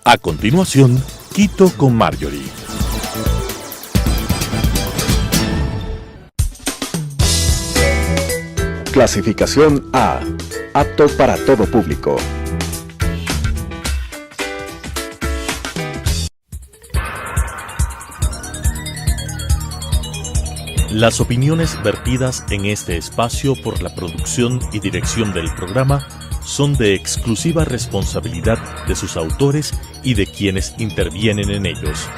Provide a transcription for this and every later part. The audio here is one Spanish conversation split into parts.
A continuación, Quito con Marjorie. Clasificación A. Apto para todo público. Las opiniones vertidas en este espacio por la producción y dirección del programa son de exclusiva responsabilidad de sus autores y de quienes intervienen en ellos.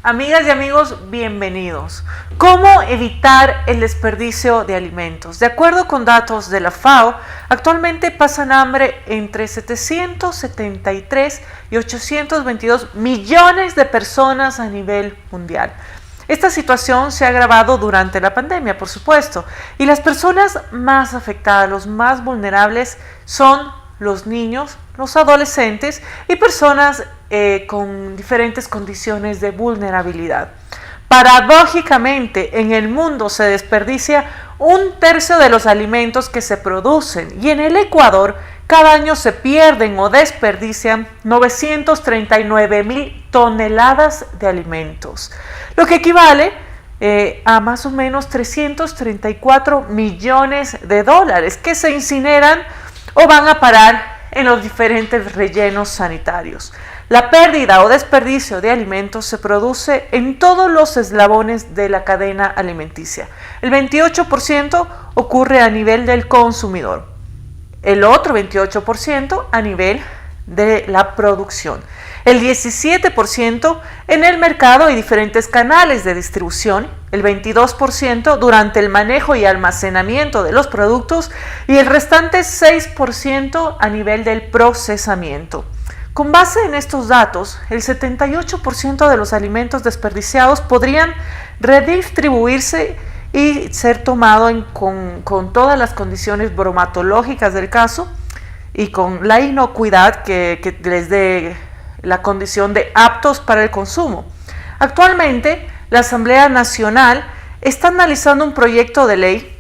Amigas y amigos, bienvenidos. ¿Cómo evitar el desperdicio de alimentos? De acuerdo con datos de la FAO, actualmente pasan hambre entre 773 y 822 millones de personas a nivel mundial. Esta situación se ha agravado durante la pandemia, por supuesto, y las personas más afectadas, los más vulnerables, son los niños, los adolescentes y personas con diferentes condiciones de vulnerabilidad. Paradójicamente, en el mundo se desperdicia 1/3 de los alimentos que se producen y en el Ecuador cada año se pierden o desperdician 939,000 toneladas de alimentos, lo que equivale a más o menos 334 millones de dólares que se incineran o van a parar en los diferentes rellenos sanitarios. La pérdida o desperdicio de alimentos se produce en todos los eslabones de la cadena alimenticia. El 28% ocurre a nivel del consumidor, el otro 28% a nivel de la producción, el 17% en el mercado y diferentes canales de distribución, el 22% durante el manejo y almacenamiento de los productos y el restante 6% a nivel del procesamiento. Con base en estos datos, el 78% de los alimentos desperdiciados podrían redistribuirse y ser tomado con todas las condiciones bromatológicas del caso y con la inocuidad que les dé la condición de aptos para el consumo. Actualmente, la Asamblea Nacional está analizando un proyecto de ley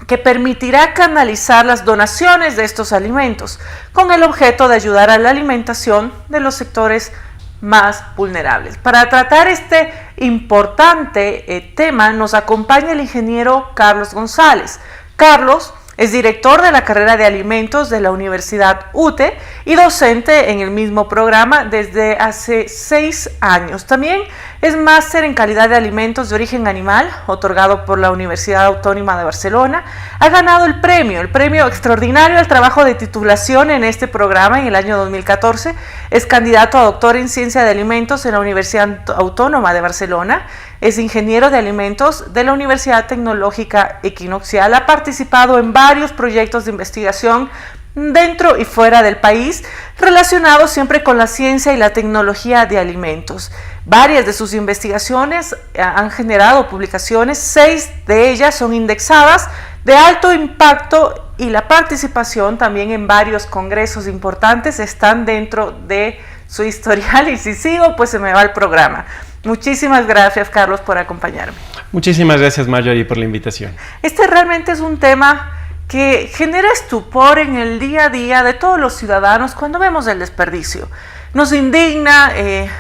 que permitirá canalizar las donaciones de estos alimentos con el objeto de ayudar a la alimentación de los sectores más vulnerables. Para tratar este importante tema nos acompaña el ingeniero Carlos González. Carlos es director de la carrera de alimentos de la Universidad UTE y docente en el mismo programa desde hace 6 años. También es máster en calidad de alimentos de origen animal, otorgado por la Universidad Autónoma de Barcelona. Ha ganado el premio extraordinario al trabajo de titulación en este programa en el año 2014. Es candidato a doctor en ciencia de alimentos en la Universidad Autónoma de Barcelona. Es ingeniero de alimentos de la Universidad Tecnológica Equinoccial. Ha participado en varios proyectos de investigación dentro y fuera del país, relacionados siempre con la ciencia y la tecnología de alimentos. Varias de sus investigaciones han generado publicaciones, 6 de ellas son indexadas de alto impacto y la participación también en varios congresos importantes están dentro de su historial y si sigo pues se me va el programa. Muchísimas gracias, Carlos, por acompañarme. Muchísimas gracias, Marjorie, por la invitación. Este realmente es un tema que genera estupor en el día a día de todos los ciudadanos cuando vemos el desperdicio. Nos indigna,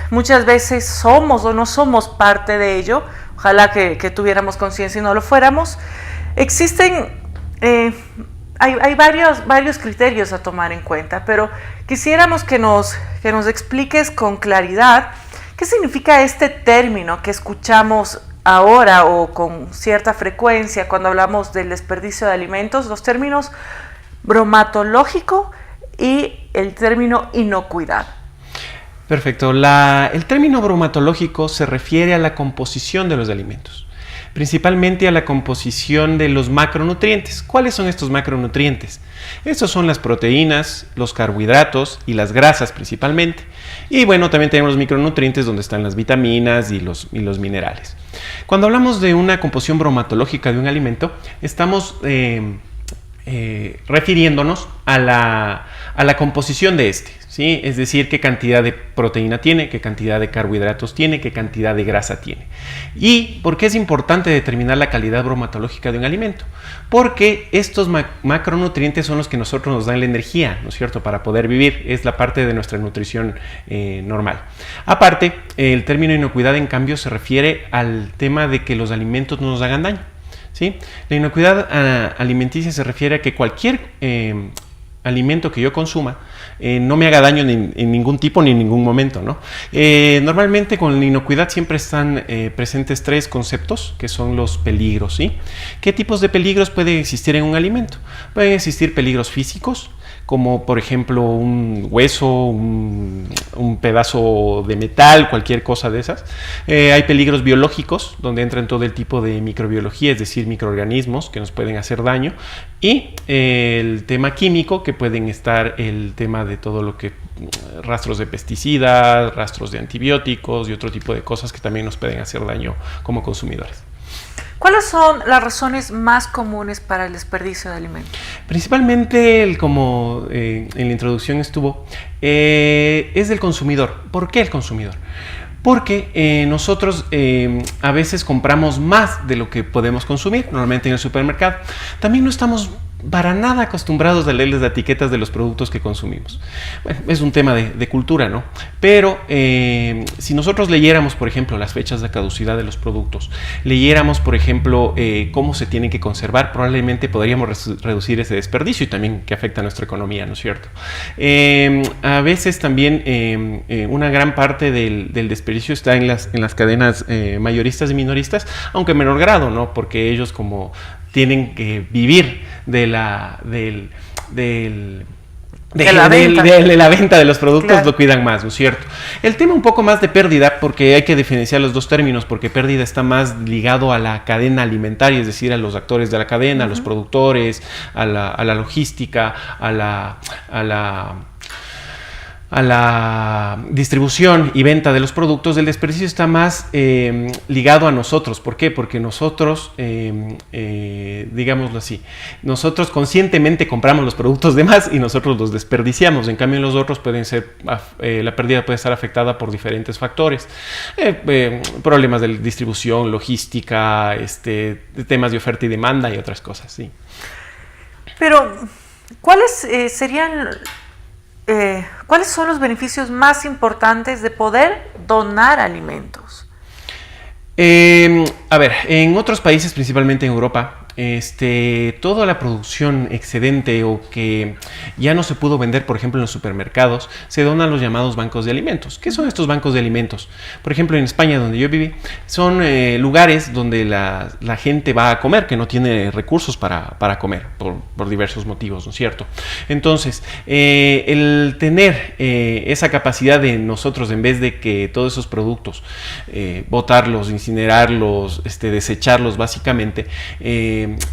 muchas veces somos o no somos parte de ello, ojalá que tuviéramos conciencia y no lo fuéramos. Existen, hay varios criterios a tomar en cuenta, pero quisiéramos que nos expliques con claridad qué significa este término que escuchamos ahora o con cierta frecuencia cuando hablamos del desperdicio de alimentos, los términos bromatológico y el término inocuidad. Perfecto. El término bromatológico se refiere a la composición de los alimentos, principalmente a la composición de los macronutrientes. ¿Cuáles son estos macronutrientes? Estos son las proteínas, los carbohidratos y las grasas principalmente. Y bueno, también tenemos los micronutrientes donde están las vitaminas y los minerales. Cuando hablamos de una composición bromatológica de un alimento, estamos refiriéndonos a la composición de este, ¿sí? Es decir, qué cantidad de proteína tiene, qué cantidad de carbohidratos tiene, qué cantidad de grasa tiene. ¿Y por qué es importante determinar la calidad bromatológica de un alimento? Porque estos macronutrientes son los que nosotros nos dan la energía, ¿no es cierto?, para poder vivir. Es la parte de nuestra nutrición normal. Aparte, el término inocuidad, en cambio, se refiere al tema de que los alimentos no nos hagan daño, ¿sí? La inocuidad alimenticia se refiere a que cualquier alimento que yo consuma no me haga daño en ningún tipo ni en ningún momento, ¿no? Normalmente con la inocuidad siempre están presentes tres conceptos, que son los peligros, ¿sí? ¿Qué tipos de peligros pueden existir en un alimento? Pueden existir peligros físicos, como por ejemplo un hueso, un pedazo de metal, cualquier cosa de esas. Hay peligros biológicos, donde entran todo el tipo de microbiología, es decir, microorganismos que nos pueden hacer daño. Y el tema químico, que pueden estar el tema de todo lo que rastros de pesticidas, rastros de antibióticos y otro tipo de cosas que también nos pueden hacer daño como consumidores. ¿Cuáles son las razones más comunes para el desperdicio de alimentos? Principalmente, como en la introducción estuvo, es del consumidor. ¿Por qué el consumidor? Porque nosotros a veces compramos más de lo que podemos consumir, normalmente en el supermercado. También no estamos para nada acostumbrados a leerles las etiquetas de los productos que consumimos. Bueno, es un tema de cultura, ¿no? Pero si nosotros leyéramos, por ejemplo, las fechas de caducidad de los productos, leyéramos, por ejemplo, cómo se tienen que conservar, probablemente podríamos reducir ese desperdicio y también que afecta a nuestra economía, ¿no es cierto? A veces también una gran parte del desperdicio está en las cadenas mayoristas y minoristas, aunque en menor grado, ¿no? Porque ellos como tienen que vivir de la venta de los productos, claro, lo cuidan más, ¿no es cierto? El tema un poco más de pérdida, porque hay que diferenciar los dos términos, porque pérdida está más ligado a la cadena alimentaria, es decir, a los actores de la cadena, a los productores, a la logística, a la distribución y venta de los productos. El desperdicio está más ligado a nosotros. ¿Por qué? Porque nosotros, digámoslo así, nosotros conscientemente compramos los productos de más y nosotros los desperdiciamos. En cambio, los otros pueden ser, la pérdida puede estar afectada por diferentes factores, problemas de distribución, logística, temas de oferta y demanda y otras cosas, sí. Pero, ¿cuáles son los beneficios más importantes de poder donar alimentos? A ver, en otros países, principalmente en Europa, toda la producción excedente o que ya no se pudo vender, por ejemplo, en los supermercados, se dona a los llamados bancos de alimentos. ¿Qué son estos bancos de alimentos? Por ejemplo, en España, donde yo viví, son lugares donde la gente va a comer, que no tiene recursos para comer, por diversos motivos, ¿no es cierto? Entonces, el tener esa capacidad de nosotros, en vez de que todos esos productos, botarlos, incinerarlos, desecharlos, básicamente,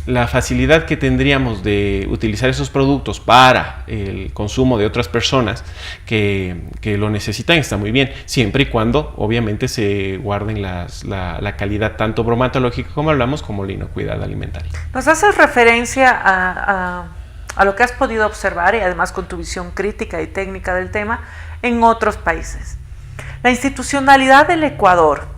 la facilidad que tendríamos de utilizar esos productos para el consumo de otras personas que lo necesitan está muy bien, siempre y cuando obviamente se guarden la calidad tanto bromatológica como hablamos, como la inocuidad alimentaria. Nos haces referencia a lo que has podido observar y además con tu visión crítica y técnica del tema en otros países. La institucionalidad del Ecuador,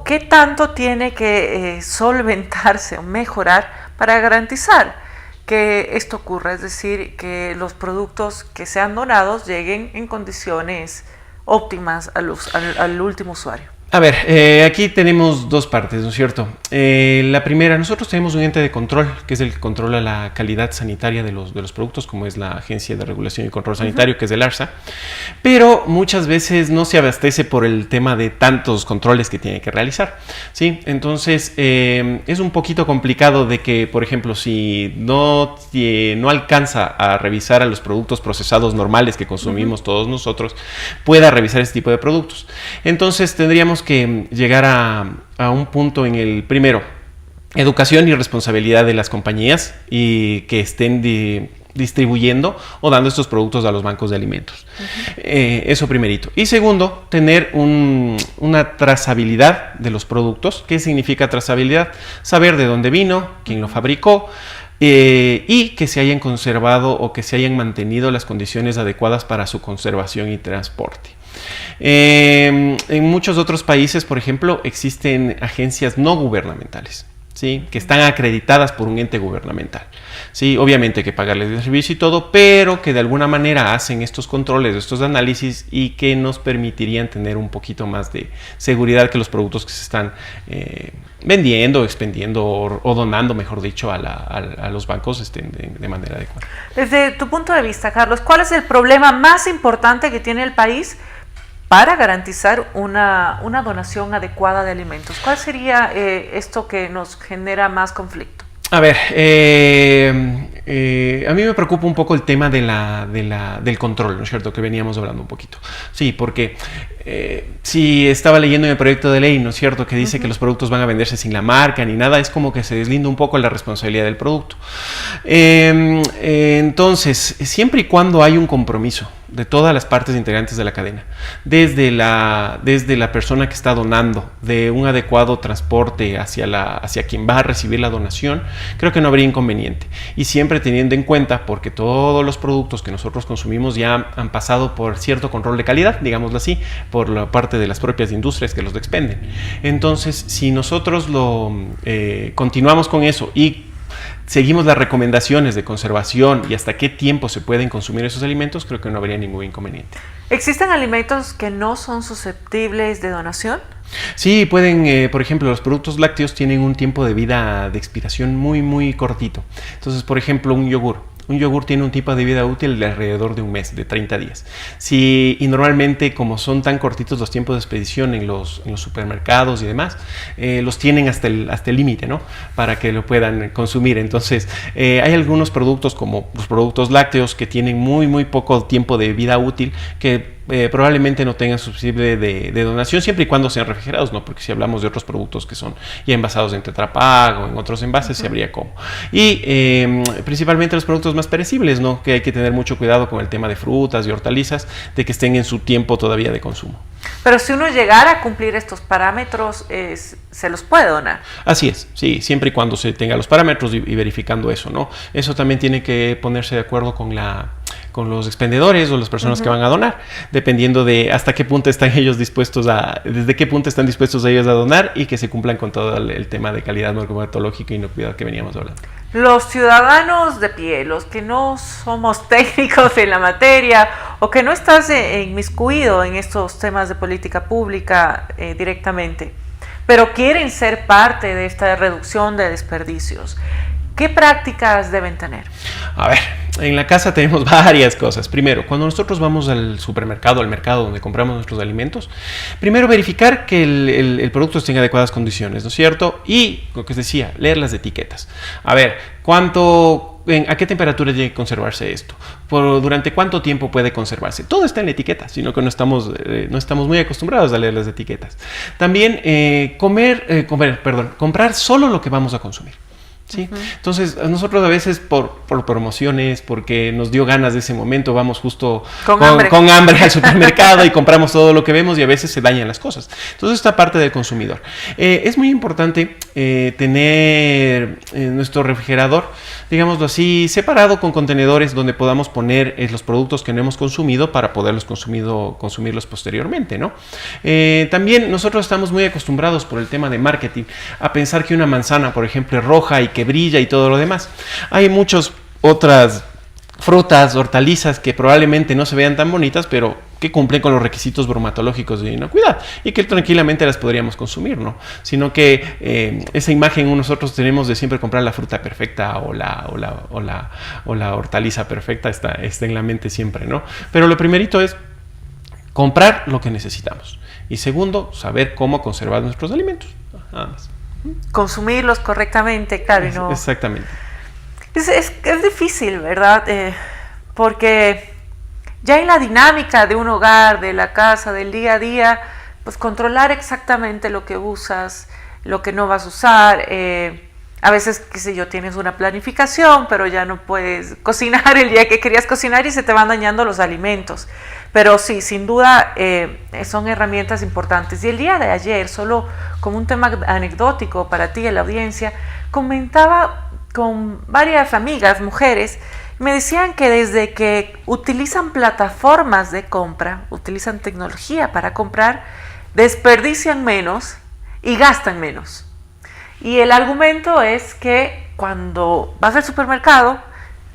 ¿qué tanto tiene que solventarse o mejorar para garantizar que esto ocurra? Es decir, que los productos que sean donados lleguen en condiciones óptimas al último usuario. A ver, aquí tenemos dos partes, ¿no es cierto? La primera, nosotros tenemos un ente de control, que es el que controla la calidad sanitaria de los productos, como es la Agencia de Regulación y Control Sanitario, que es el ARSA, pero muchas veces no se abastece por el tema de tantos controles que tiene que realizar, ¿sí? Entonces, es un poquito complicado de que, por ejemplo, si no alcanza a revisar a los productos procesados normales que consumimos todos nosotros, pueda revisar este tipo de productos. Entonces, tendríamos que llegar a un punto en el primero, educación y responsabilidad de las compañías y que estén distribuyendo o dando estos productos a los bancos de alimentos. Eso primerito. Y segundo, tener una trazabilidad de los productos. ¿Qué significa trazabilidad? Saber de dónde vino, quién lo fabricó, y que se hayan conservado o que se hayan mantenido las condiciones adecuadas para su conservación y transporte. En muchos otros países, por ejemplo, existen agencias no gubernamentales, ¿sí?, que están acreditadas por un ente gubernamental. Sí, obviamente hay que pagarles el servicio y todo, pero que de alguna manera hacen estos controles, estos análisis, y que nos permitirían tener un poquito más de seguridad que los productos que se están vendiendo, expendiendo o donando, mejor dicho, a los bancos estén de manera adecuada. Desde tu punto de vista, Carlos, ¿cuál es el problema más importante que tiene el país para garantizar una donación adecuada de alimentos? ¿Cuál sería esto que nos genera más conflicto? A ver, a mí me preocupa un poco el tema del control, ¿no es cierto?, que veníamos hablando un poquito. Sí, porque si estaba leyendo en el proyecto de ley, ¿no es cierto?, que dice que los productos van a venderse sin la marca ni nada, es como que se deslinda un poco la responsabilidad del producto. Entonces, siempre y cuando hay un compromiso de todas las partes integrantes de la cadena, desde la persona que está donando, de un adecuado transporte hacia quien va a recibir la donación, creo que no habría inconveniente. Y siempre teniendo en cuenta, porque todos los productos que nosotros consumimos ya han pasado por cierto control de calidad, digámoslo así, por la parte de las propias industrias que los expenden. Entonces, si nosotros continuamos con eso y seguimos las recomendaciones de conservación y hasta qué tiempo se pueden consumir esos alimentos, creo que no habría ningún inconveniente. ¿Existen alimentos que no son susceptibles de donación? Sí, pueden, por ejemplo, los productos lácteos tienen un tiempo de vida de expiración muy, muy cortito. Entonces, por ejemplo, un yogur. Un yogur tiene un tiempo de vida útil de alrededor de un mes, de 30 días. Y normalmente, como son tan cortitos los tiempos de expedición en los supermercados y demás, los tienen hasta el límite, ¿no?, para que lo puedan consumir. Entonces, hay algunos productos, como los productos lácteos, que tienen muy, muy poco tiempo de vida útil, que probablemente no tengan susceptible de donación, siempre y cuando sean refrigerados, ¿no? Porque si hablamos de otros productos que son ya envasados en Tetra Pak o en otros envases, sí habría cómo. Y principalmente los productos más perecibles, ¿no?, que hay que tener mucho cuidado con el tema de frutas y hortalizas, de que estén en su tiempo todavía de consumo. Pero si uno llegara a cumplir estos parámetros, ¿se los puede donar? Así es, sí, siempre y cuando se tenga los parámetros y verificando eso, ¿no? Eso también tiene que ponerse de acuerdo con los expendedores o las personas que van a donar, dependiendo de hasta qué punto están ellos dispuestos desde qué punto están dispuestos ellos a donar, y que se cumplan con todo el tema de calidad bromatológica y inocuidad que veníamos hablando. Los ciudadanos de pie, los que no somos técnicos en la materia o que no estás inmiscuido en estos temas de política pública directamente, pero quieren ser parte de esta reducción de desperdicios, ¿qué prácticas deben tener? A ver, en la casa tenemos varias cosas. Primero, cuando nosotros vamos al supermercado, al mercado donde compramos nuestros alimentos, primero verificar que el producto esté en adecuadas condiciones, ¿no es cierto? Y, lo que os decía, leer las etiquetas. A ver, ¿a qué temperatura tiene que conservarse esto? ¿Durante cuánto tiempo puede conservarse? Todo está en la etiqueta, sino que no estamos muy acostumbrados a leer las etiquetas. También, comprar solo lo que vamos a consumir. ¿Sí? Entonces, nosotros a veces por promociones, porque nos dio ganas de ese momento, vamos justo con hambre al supermercado y compramos todo lo que vemos, y a veces se dañan las cosas. Entonces, esta parte del consumidor. Es muy importante tener nuestro refrigerador, digámoslo así, separado con contenedores donde podamos poner los productos que no hemos consumido para poderlos consumirlos posteriormente, ¿no? También nosotros estamos muy acostumbrados por el tema de marketing a pensar que una manzana, por ejemplo, es roja y que brilla y todo lo demás. Hay muchas otras frutas, hortalizas que probablemente no se vean tan bonitas, pero que cumplen con los requisitos bromatológicos de inocuidad y que tranquilamente las podríamos consumir, ¿no? Sino que esa imagen nosotros tenemos de siempre comprar la fruta perfecta o la hortaliza perfecta está en la mente siempre, ¿no? Pero lo primerito es comprar lo que necesitamos, y segundo, saber cómo conservar nuestros alimentos, nada más. Consumirlos correctamente, claro, y no... Exactamente. Es difícil, ¿verdad? Porque ya en la dinámica de un hogar, de la casa, del día a día, pues controlar exactamente lo que usas, lo que no vas a usar. A veces, qué sé yo, tienes una planificación, pero ya no puedes cocinar el día que querías cocinar y se te van dañando los alimentos. Pero sí, sin duda son herramientas importantes. Y el día de ayer, solo como un tema anecdótico para ti y la audiencia, comentaba con varias amigas, mujeres, me decían que desde que utilizan plataformas de compra, utilizan tecnología para comprar, desperdician menos y gastan menos. Y el argumento es que cuando vas al supermercado,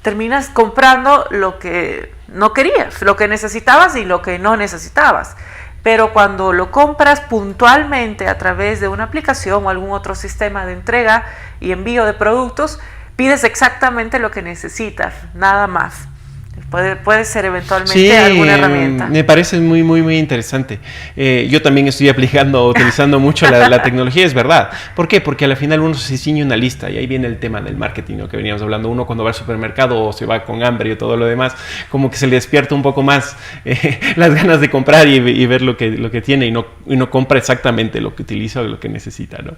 terminas comprando lo que no querías, lo que necesitabas y lo que no necesitabas. Pero cuando lo compras puntualmente a través de una aplicación o algún otro sistema de entrega y envío de productos, pides exactamente lo que necesitas, nada más. Puede ser eventualmente alguna herramienta. Me parece muy interesante. Yo también estoy utilizando mucho la tecnología, es verdad. ¿Por qué? Porque al final uno se ciñe una lista y ahí viene el tema del marketing, ¿no? Que veníamos hablando. Uno cuando va al supermercado o se va con hambre y todo lo demás, como que se le despierta un poco más las ganas de comprar y ver lo que tiene y no compra exactamente lo que utiliza o lo que necesita, ¿no?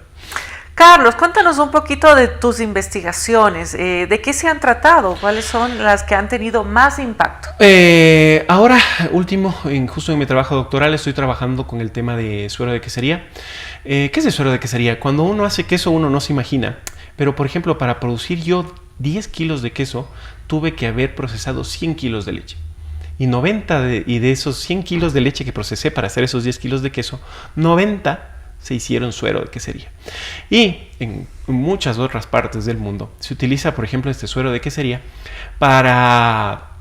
Carlos, cuéntanos un poquito de tus investigaciones, ¿de qué se han tratado? ¿Cuáles son las que han tenido más impacto? Ahora, último, justo en mi trabajo doctoral estoy trabajando con el tema de suero de quesería. ¿Qué es el suero de quesería? Cuando uno hace queso uno no se imagina, pero por ejemplo para producir yo 10 kilos de queso tuve que haber procesado 100 kilos de leche. Y de esos 100 kilos de leche que procesé para hacer esos 10 kilos de queso, 90 se hicieron suero de quesería. Y en muchas otras partes del mundo se utiliza, por ejemplo, este suero de quesería para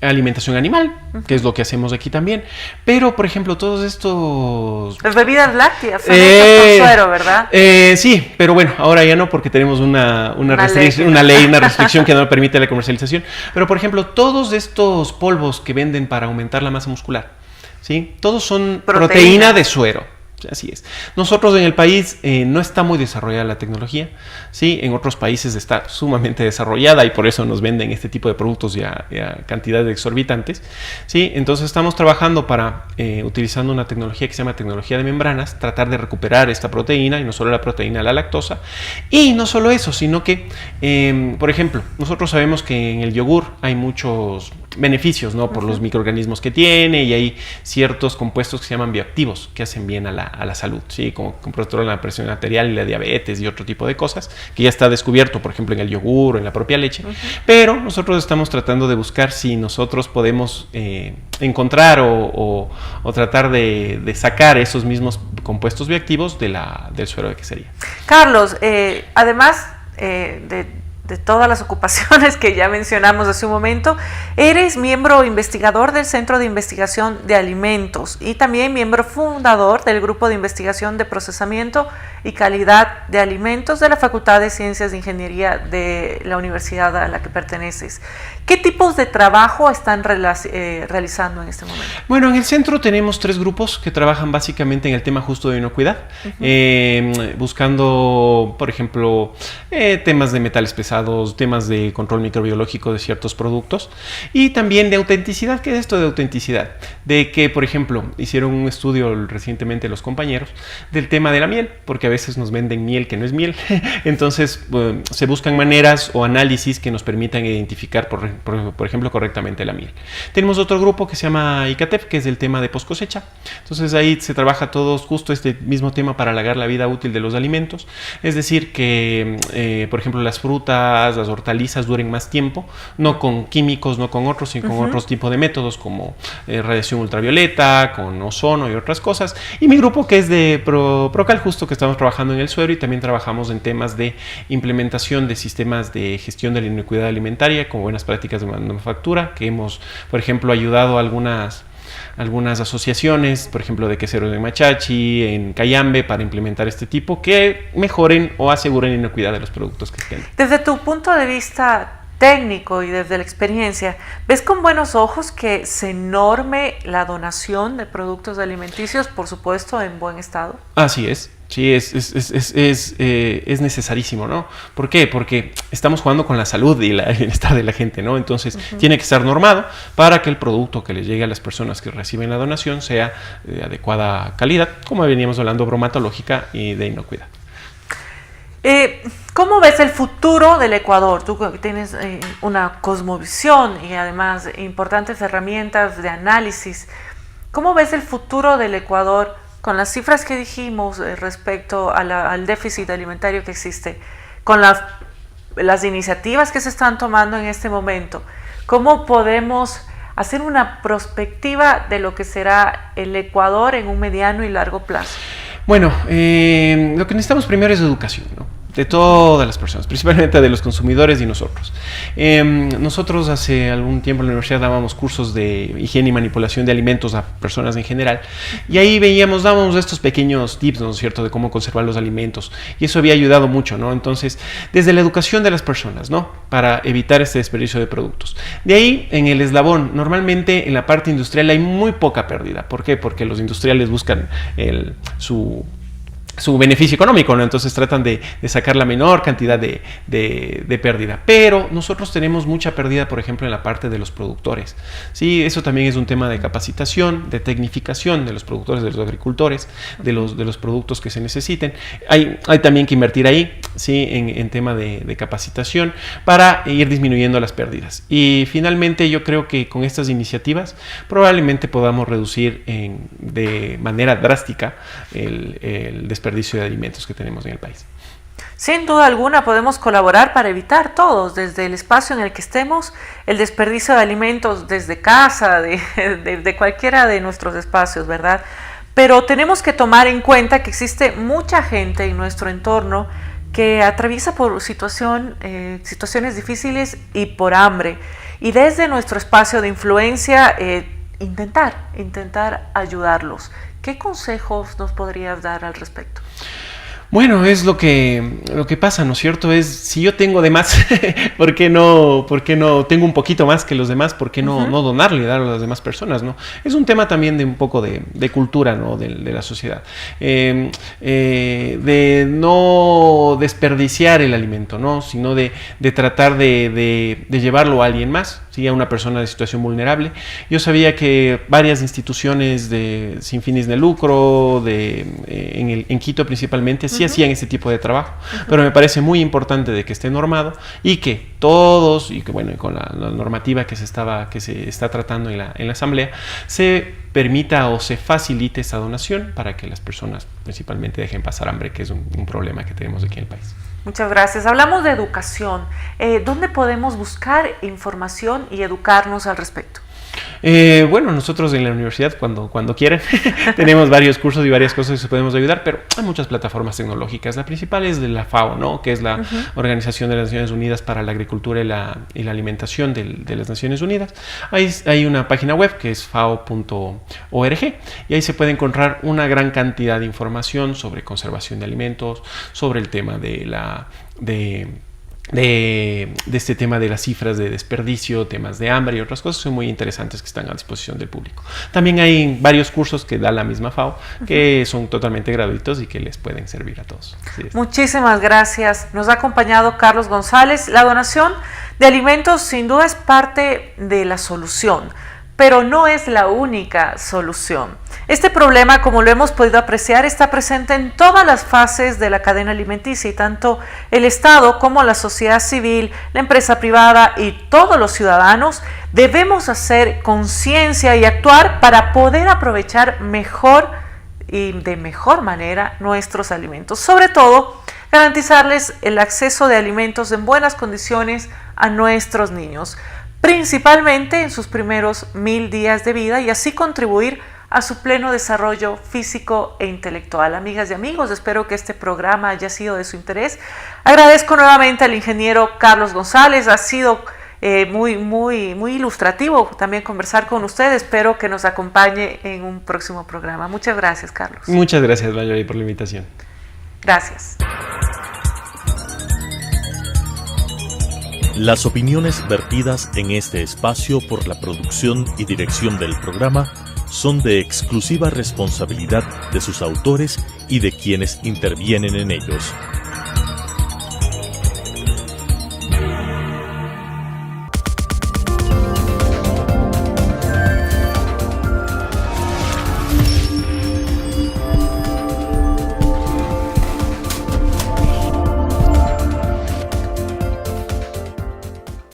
alimentación animal, que es lo que hacemos aquí también. Pero, por ejemplo, todos estos... Las bebidas lácteas son hechas con suero, ¿verdad? Sí, pero bueno, ahora ya no, porque tenemos una restricción que no permite la comercialización. Pero, por ejemplo, todos estos polvos que venden para aumentar la masa muscular, ¿sí? Todos son proteína de suero. Así es. Nosotros en el país no está muy desarrollada la tecnología, ¿sí? En otros países está sumamente desarrollada y por eso nos venden este tipo de productos ya a cantidades exorbitantes, ¿sí? Entonces estamos trabajando para, utilizando una tecnología que se llama tecnología de membranas, tratar de recuperar esta proteína, y no solo la proteína, la lactosa. Y no solo eso, sino que, por ejemplo, nosotros sabemos que en el yogur hay muchos beneficios, ¿no? Por los microorganismos que tiene, y hay ciertos compuestos que se llaman bioactivos que hacen bien a la salud, ¿sí? Como controlan la presión arterial y la diabetes y otro tipo de cosas que ya está descubierto, por ejemplo, en el yogur o en la propia leche. Pero nosotros estamos tratando de buscar si nosotros podemos encontrar o tratar de sacar esos mismos compuestos bioactivos del suero de quesería. Carlos, además de todas las ocupaciones que ya mencionamos hace un momento, eres miembro investigador del Centro de Investigación de Alimentos y también miembro fundador del Grupo de Investigación de Procesamiento y Calidad de Alimentos de la Facultad de Ciencias de Ingeniería de la universidad a la que perteneces. ¿Qué tipos de trabajo están realizando en este momento? Bueno, en el centro tenemos 3 grupos que trabajan básicamente en el tema justo de inocuidad, buscando, por ejemplo, temas de metales pesados, temas de control microbiológico de ciertos productos y también de autenticidad. ¿Qué es esto de autenticidad? De que, por ejemplo, hicieron un estudio recientemente los compañeros del tema de la miel, porque a veces nos venden miel que no es miel. Entonces, se buscan maneras o análisis que nos permitan identificar, por ejemplo, correctamente la miel. Tenemos otro grupo que se llama ICATEF, que es el tema de post-cosecha. Entonces, ahí se trabaja todos justo este mismo tema para alargar la vida útil de los alimentos. Es decir, que, por ejemplo, las frutas, las hortalizas duren más tiempo, no con químicos, no con otros, sino con otros tipos de métodos como radiación ultravioleta, con ozono y otras cosas. Y mi grupo, que es de Procal, justo que estamos trabajando en el suero y también trabajamos en temas de implementación de sistemas de gestión de la inocuidad alimentaria con buenas prácticas de manufactura, que hemos, por ejemplo, ayudado a algunas asociaciones, por ejemplo, de queseros de Machachi, en Cayambe, para implementar este tipo, que mejoren o aseguren la inocuidad de los productos que estén. Desde tu punto de vista técnico y desde la experiencia, ¿ves con buenos ojos que se norme la donación de productos alimenticios, por supuesto, en buen estado? Así es. Sí, es necesarísimo, ¿no? ¿Por qué? Porque estamos jugando con la salud y el bienestar de la gente, ¿no? Entonces, tiene que estar normado para que el producto que les llegue a las personas que reciben la donación sea de adecuada calidad, como veníamos hablando, bromatológica y de inocuidad. ¿Cómo ves el futuro del Ecuador? Tú tienes una cosmovisión y además importantes herramientas de análisis. ¿Cómo ves el futuro del Ecuador con las cifras que dijimos respecto al déficit alimentario que existe, con las iniciativas que se están tomando en este momento, ¿cómo podemos hacer una perspectiva de lo que será el Ecuador en un mediano y largo plazo? Bueno, lo que necesitamos primero es educación, ¿no? De todas las personas, principalmente de los consumidores y nosotros. Nosotros hace algún tiempo en la universidad dábamos cursos de higiene y manipulación de alimentos a personas en general, y ahí dábamos estos pequeños tips, ¿no es cierto?, de cómo conservar los alimentos, y eso había ayudado mucho, ¿no? Entonces, desde la educación de las personas, ¿no?, para evitar este desperdicio de productos. De ahí, en el eslabón, normalmente en la parte industrial hay muy poca pérdida. ¿Por qué? Porque los industriales buscan su beneficio económico, ¿no? Entonces tratan de sacar la menor cantidad de pérdida. Pero nosotros tenemos mucha pérdida, por ejemplo, en la parte de los productores. Sí, eso también es un tema de capacitación, de tecnificación de los productores, de los agricultores, de los productos que se necesiten. Hay también que invertir ahí, sí, en tema de capacitación para ir disminuyendo las pérdidas. Y finalmente yo creo que con estas iniciativas probablemente podamos reducir de manera drástica el desperdicio de alimentos que tenemos en el país. Sin duda alguna podemos colaborar para evitar todos, desde el espacio en el que estemos, el desperdicio de alimentos desde casa, de cualquiera de nuestros espacios, ¿verdad? Pero tenemos que tomar en cuenta que existe mucha gente en nuestro entorno que atraviesa por situaciones difíciles y por hambre. Y desde nuestro espacio de influencia, intentar ayudarlos. ¿Qué consejos nos podrías dar al respecto? Bueno, es lo que pasa, ¿no es cierto? Es, si yo tengo de más, ¿por qué no tengo un poquito más que los demás? ¿Por qué no donarle y darle a las demás personas, ¿no? Es un tema también de un poco de cultura, ¿no?, de la sociedad. De no desperdiciar el alimento, ¿no?, sino de tratar de llevarlo a alguien más, ¿sí?, a una persona de situación vulnerable. Yo sabía que varias instituciones sin fines de lucro, en Quito principalmente, sí hacían este tipo de trabajo, pero me parece muy importante de que esté normado y que todos, y que bueno, con la normativa que se está tratando en la asamblea, se permita o se facilite esta donación para que las personas principalmente dejen pasar hambre, que es un problema que tenemos aquí en el país. Muchas gracias. Hablamos de educación. ¿Dónde podemos buscar información y educarnos al respecto? Bueno, nosotros en la universidad, cuando quieran, tenemos varios cursos y varias cosas que podemos ayudar, pero hay muchas plataformas tecnológicas. La principal es de la FAO, ¿no?, que es la Organización de las Naciones Unidas para la Agricultura y la Alimentación de las Naciones Unidas. Hay una página web que es fao.org, y ahí se puede encontrar una gran cantidad de información sobre conservación de alimentos, sobre el tema de este tema de las cifras de desperdicio, temas de hambre y otras cosas son muy interesantes que están a disposición del público. También hay varios cursos que da la misma FAO que son totalmente gratuitos y que les pueden servir a todos. Muchísimas gracias. Nos ha acompañado Carlos González. La donación de alimentos sin duda es parte de la solución, pero no es la única solución. Este problema, como lo hemos podido apreciar, está presente en todas las fases de la cadena alimenticia, y tanto el Estado como la sociedad civil, la empresa privada y todos los ciudadanos debemos hacer conciencia y actuar para poder aprovechar mejor y de mejor manera nuestros alimentos. Sobre todo, garantizarles el acceso de alimentos en buenas condiciones a nuestros niños, principalmente en sus primeros 1000 días de vida, y así contribuir a su pleno desarrollo físico e intelectual. Amigas y amigos, espero que este programa haya sido de su interés. Agradezco nuevamente al ingeniero Carlos González. Ha sido muy ilustrativo también conversar con usted. Espero que nos acompañe en un próximo programa. Muchas gracias, Carlos. Muchas gracias, Mayori, por la invitación. Gracias. Las opiniones vertidas en este espacio por la producción y dirección del programa son de exclusiva responsabilidad de sus autores y de quienes intervienen en ellos.